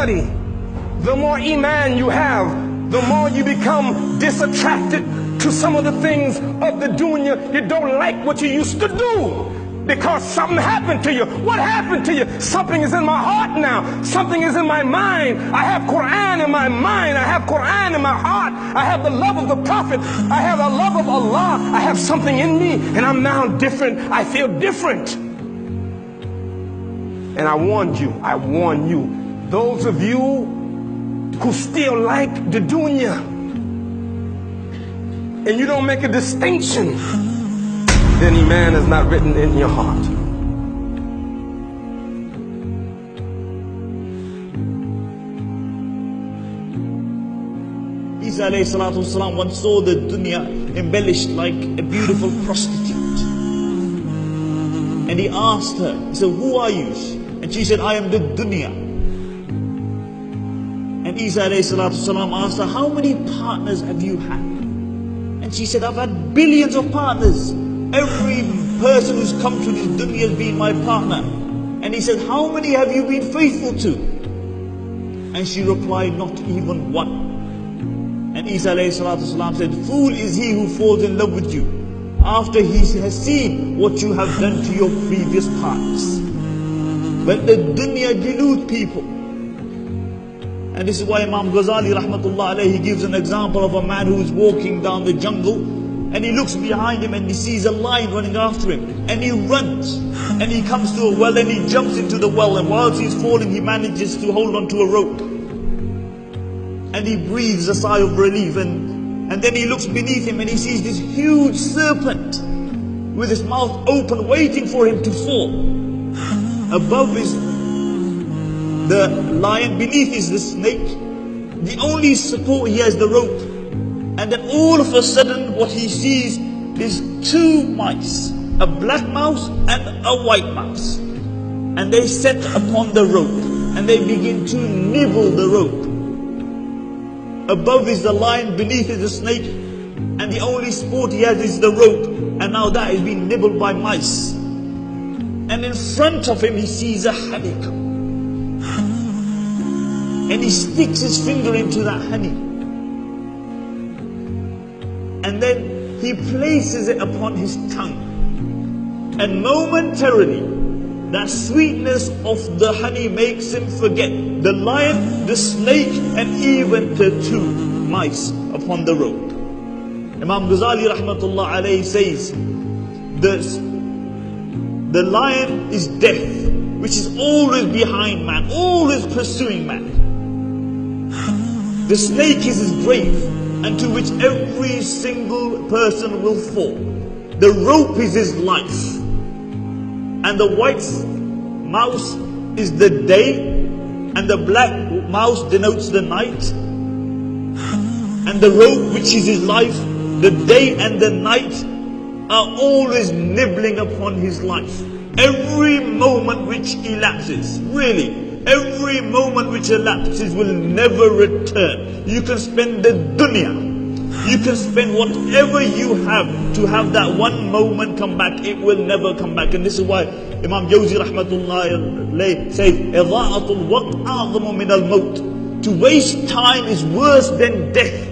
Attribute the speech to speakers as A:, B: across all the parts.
A: study, the more iman you have, the more you become disattracted to some of the things of the dunya. You don't like what you used to do because something happened to you. What happened to you? Something is in my heart now. Something is in my mind. I have Quran in my mind. I have Quran in my heart. I have the love of the Prophet. I have the love of Allah. I have something in me, and I'm now different. I feel different. And I warn you, those of you who still like the dunya, and you don't make a distinction, then iman is not written in your heart.
B: Isa alayhi salatu wasalam once saw the dunya embellished like a beautiful prostitute. And he asked her, he said, who are you? And she said, I am the dunya. And Isa alayhi salatu wasalam asked her, how many partners have you had? And she said, I've had billions of partners. Every person who's come to this dunya has been my partner. And he said, how many have you been faithful to? And she replied, not even one. And Isa alayhi salatu wasalam said, fool is he who falls in love with you after he has seen what you have done to your previous partners. But the dunya deludes people. And this is why Imam Ghazali rahmatullah alayhi gives an example of a man who is walking down the jungle, and he looks behind him and he sees a lion running after him, and he runs and he comes to a well and he jumps into the well, and whilst he's falling he manages to hold on to a rope, and he breathes a sigh of relief, and then he looks beneath him and he sees this huge serpent with his mouth open waiting for him to fall. Above is the lion, beneath is the snake. The only support he has the rope. And then all of a sudden what he sees is two mice, a black mouse and a white mouse. And they set upon the rope and they begin to nibble the rope. Above is the lion, beneath is the snake, and the only sport he has is the rope. And now that is being nibbled by mice. And in front of him he sees a honeycomb. And he sticks his finger into that honey. And then he places it upon his tongue. And momentarily, that sweetness of the honey makes him forget the lion, the snake, and even the two mice upon the rope. Imam Ghazali rahmatullah alayhi says, the lion is death, which is always behind man, always pursuing man. The snake is his grave, and to which every single person will fall. The rope is his life. And the white mouse is the day, and the black mouse denotes the night. And the rope, which is his life, the day and the night are always nibbling upon his life. Every moment which elapses, really, every moment which elapses will never return. You can spend the dunya, you can spend whatever you have to have that one moment come back. It will never come back. And this is why Imam Jawzi rahmatullah alayhi says, إِضَاءَةُ الْوَقْتِ أَعْظَمُ مِنَ الْمَوْتِ. To waste time is worse than death.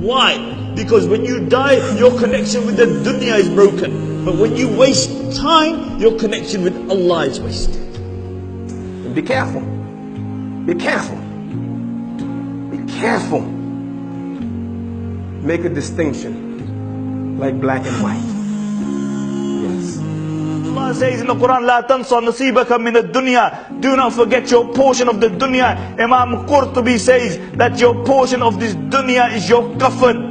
B: Why? Because when you die, your connection with the dunya is broken. But when you waste time, your connection with Allah is wasted.
A: Be careful. Be careful. Be careful. Make a distinction like black and white. Yes.
B: Allah says in the Quran, لا تنسى نصيبك من الدنيا. Do not forget your portion of the dunya. Imam Qurtubi says that your portion of this dunya is your kafan.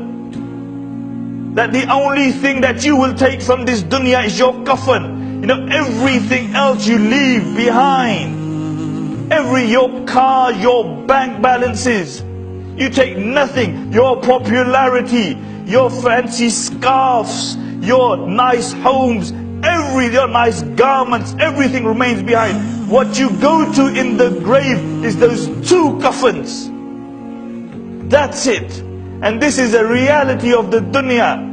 B: That the only thing that you will take from this dunya is your kafan. You know, everything else you leave behind. Your car, your bank balances, you take nothing. Your popularity, your fancy scarves, your nice homes, your nice garments, everything remains behind. What you go to in the grave is those two coffins. That's it. And this is a reality of the dunya.